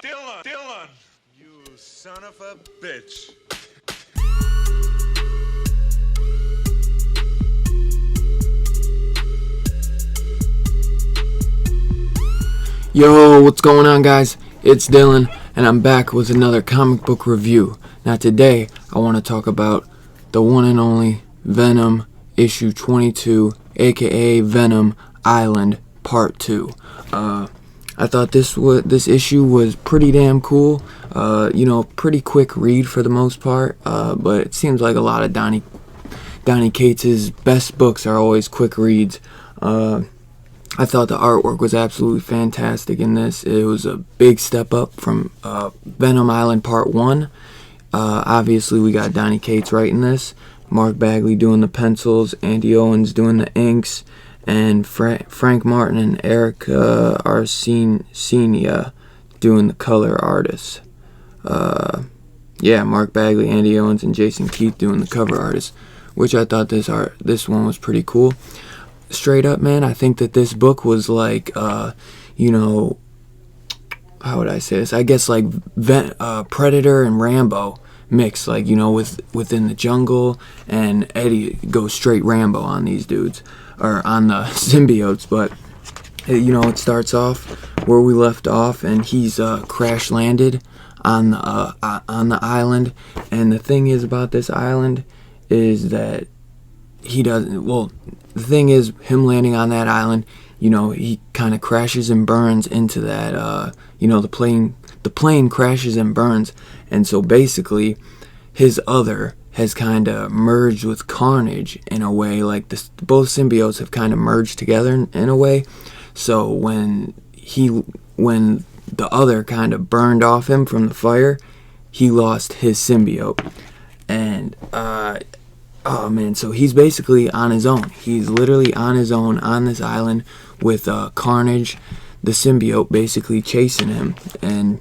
Dylan! You son of a bitch. Yo, what's going on, guys? It's Dylan, and I'm back with another comic book review. Now today, I want to talk about the one and only Venom issue 22, aka Venom Island Part 2. I thought this issue was pretty damn cool. Pretty quick read for the most part, but it seems like a lot of Donny Cates's best books are always quick reads. I thought the artwork was absolutely fantastic in this. It was a big step up from Venom Island Part 1. Obviously, we got Donny Cates writing this, Mark Bagley doing the pencils, Andy Owens doing the inks, and Frank Martin and Erica Arcenia doing the color artists. Mark Bagley, Andy Owens, and Jason Keith doing the cover artists, which I thought this one was pretty cool. Straight up, man, I think that this book was like, how would I say this? I guess like Predator and Rambo mixed, like, within the jungle, and Eddie goes straight Rambo on these dudes, or on the symbiotes. But it starts off where we left off, and he's crash landed on the island. And the thing is about this island is that the thing is, him landing on that island, he kind of crashes and burns into that, the plane crashes and burns, and so basically, his other has kind of merged with Carnage in a way, like both symbiotes have kind of merged together in a way, so when the other kind of burned off him from the fire, he lost his symbiote, and, oh man, so he's basically on his own. He's literally on his own on this island with Carnage, the symbiote, basically chasing him. And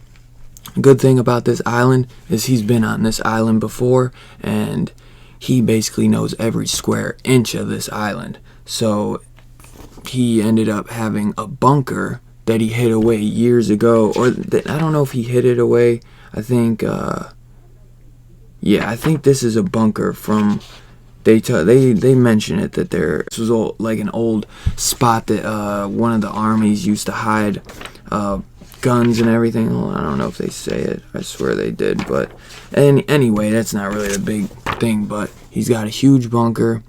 good thing about this island is he's been on this island before, and he basically knows every square inch of this island. So he ended up having a bunker that he hid away years ago, or I don't know if he hid it away. I think this is a bunker from. They mention it that this was like an old spot that one of the armies used to hide guns and everything. Well, I don't know if they say it. I swear they did. But anyway, that's not really the big thing. But he's got a huge bunker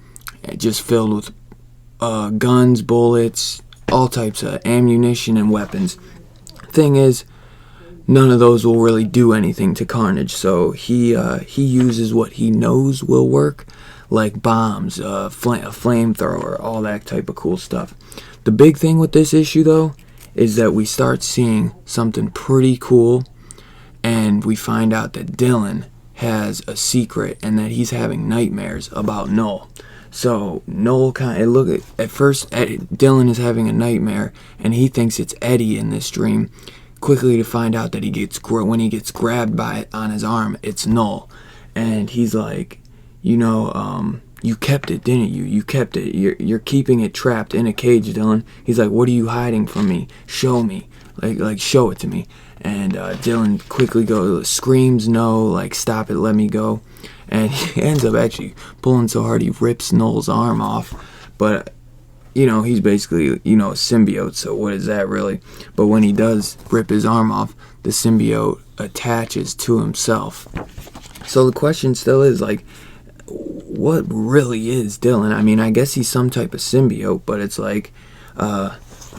just filled with guns, bullets, all types of ammunition and weapons. Thing is, none of those will really do anything to Carnage. So he uses what he knows will work, like bombs, a flamethrower, all that type of cool stuff. The big thing with this issue, though, is that we start seeing something pretty cool, and we find out that Dylan has a secret and that he's having nightmares about Null. So Null at first Dylan is having a nightmare, and he thinks it's Eddie in this dream. Quickly to find out that when he gets grabbed by it on his arm, it's Null, and he's like, you kept it, didn't you? You kept it. You're keeping it trapped in a cage, Dylan. He's like, what are you hiding from me? Show me. Like show it to me. And Dylan quickly screams no, like, stop it, let me go. And he ends up actually pulling so hard he rips Null's arm off. But, he's basically, a symbiote, so what is that really? But when he does rip his arm off, the symbiote attaches to himself. So the question still is, like, what really is Dylan? I mean, I guess he's some type of symbiote, but it's like, I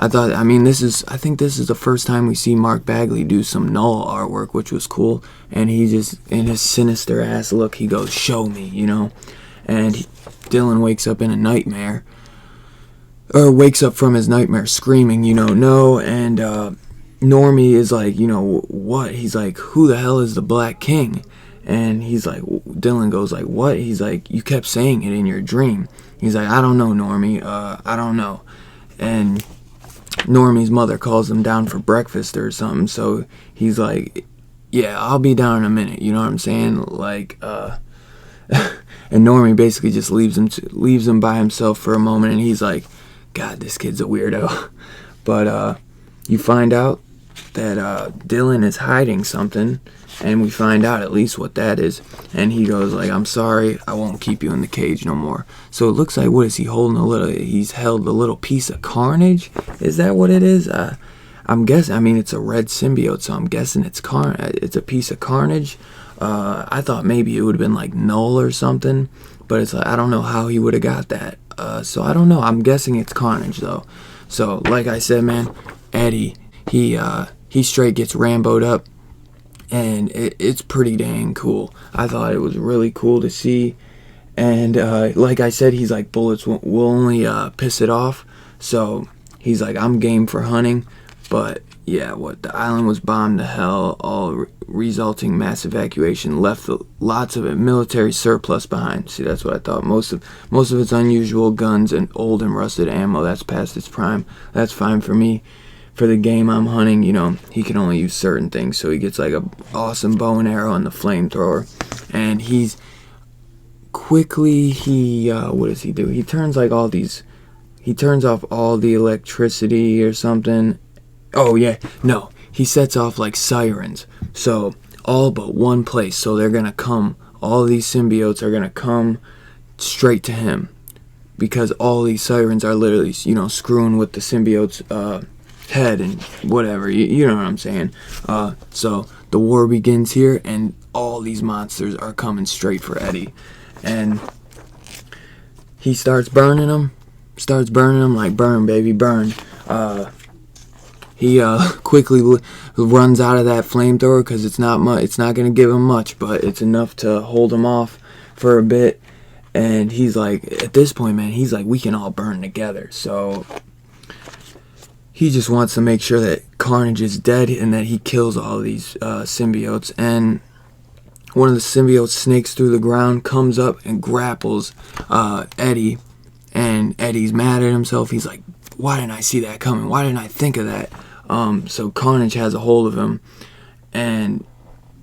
think this is the first time we see Mark Bagley do some Null artwork, which was cool, and he just, in his sinister ass look, he goes, show me, and Dylan wakes up in a nightmare, or wakes up from his nightmare screaming, no, and Normie is like, what? He's like, who the hell is the Black King? And he's like, Dylan goes like, what? He's like, you kept saying it in your dream. He's like, I don't know, Normie. I don't know. And Normie's mother calls him down for breakfast or something. So he's like, yeah, I'll be down in a minute. You know what I'm saying? Like, and Normie basically just leaves him by himself for a moment. And he's like, God, this kid's a weirdo. But you find out Dylan is hiding something, and we find out at least what that is. And he goes like, "I'm sorry, I won't keep you in the cage no more." So it looks like, what is he holding? He's held a little piece of Carnage. Is that what it is? I'm guessing. I mean, it's a red symbiote, so I'm guessing it's a piece of Carnage. I thought maybe it would have been like Null or something, but it's like, I don't know how he would have got that. So I don't know. I'm guessing it's Carnage though. So like I said, man, Eddie, he straight gets Rambo'd up, and it's pretty dang cool. I thought it was really cool to see. And like I said, he's like, bullets will only piss it off. So he's like, I'm game for hunting. But yeah, the island was bombed to hell. All resulting mass evacuation left lots of it military surplus behind. See, that's what I thought. Most of it's unusual guns and old and rusted ammo that's past its prime. That's fine for me. For the game I'm hunting, he can only use certain things. So he gets like a awesome bow and arrow and the flamethrower, and he's quickly what does he do? He turns like he turns off all the electricity or something. Oh yeah, no, he sets off like sirens. So all but one place. So they're gonna come. All these symbiotes are gonna come straight to him, because all these sirens are literally, screwing with the symbiote's head and whatever. You know what I'm saying? So the war begins here, and all these monsters are coming straight for Eddie, and he starts burning them. Like, burn, baby, burn. He quickly runs out of that flamethrower, because it's not going to give him much, but it's enough to hold him off for a bit. And he's like, at this point, man, he's like, we can all burn together. So he just wants to make sure that Carnage is dead and that he kills all these symbiotes. And one of the symbiotes snakes through the ground, comes up and grapples Eddie. And Eddie's mad at himself. He's like, why didn't I see that coming? Why didn't I think of that? So Carnage has a hold of him, and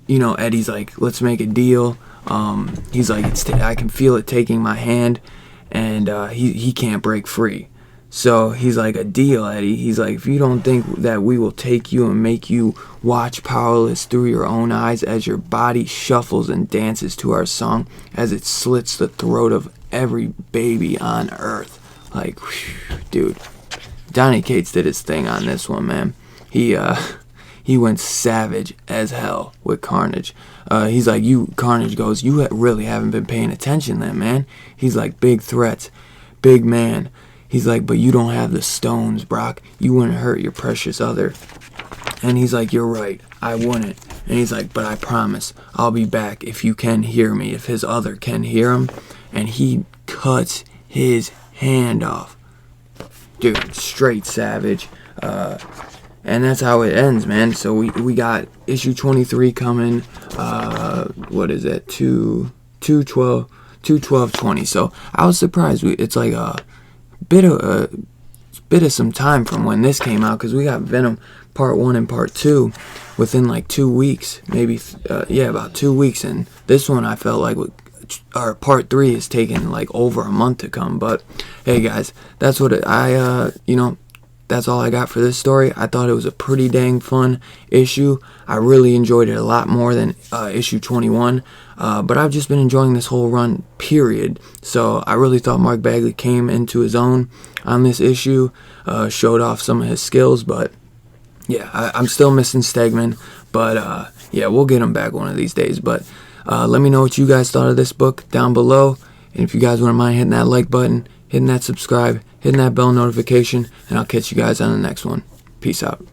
Eddie's like, let's make a deal. He's like, I can feel it taking my hand, and he can't break free. So he's like, a deal, Eddie. He's like, if you don't think that we will take you and make you watch powerless through your own eyes as your body shuffles and dances to our song, as it slits the throat of every baby on earth. Like, whew, dude, Donny Cates did his thing on this one, man. He went savage as hell with Carnage. He's like, Carnage goes, you really haven't been paying attention then, man. He's like, big threats, big man. He's like, but you don't have the stones, Brock. You wouldn't hurt your precious other. And he's like, you're right, I wouldn't. And he's like, but I promise, I'll be back if you can hear me, if his other can hear him. And he cuts his hand off. Dude, straight savage. And that's how it ends, man. So we got issue 23 coming. What is it? 2/12/20. So I was surprised. It's like a bit of some time from when this came out, because we got Venom Part 1 and Part 2 within like 2 weeks, maybe. About 2 weeks. And this one I felt like Part 3 is taking like over a month to come. But hey, guys, that's what that's all I got for this story. I thought it was a pretty dang fun issue. I really enjoyed it a lot more than issue 21. But I've just been enjoying this whole run, period. So I really thought Mark Bagley came into his own on this issue, showed off some of his skills. But yeah, I'm still missing Stegman. But yeah, we'll get him back one of these days. But let me know what you guys thought of this book down below. And if you guys wouldn't mind hitting that like button, hitting that subscribe, hitting that bell notification, and I'll catch you guys on the next one. Peace out.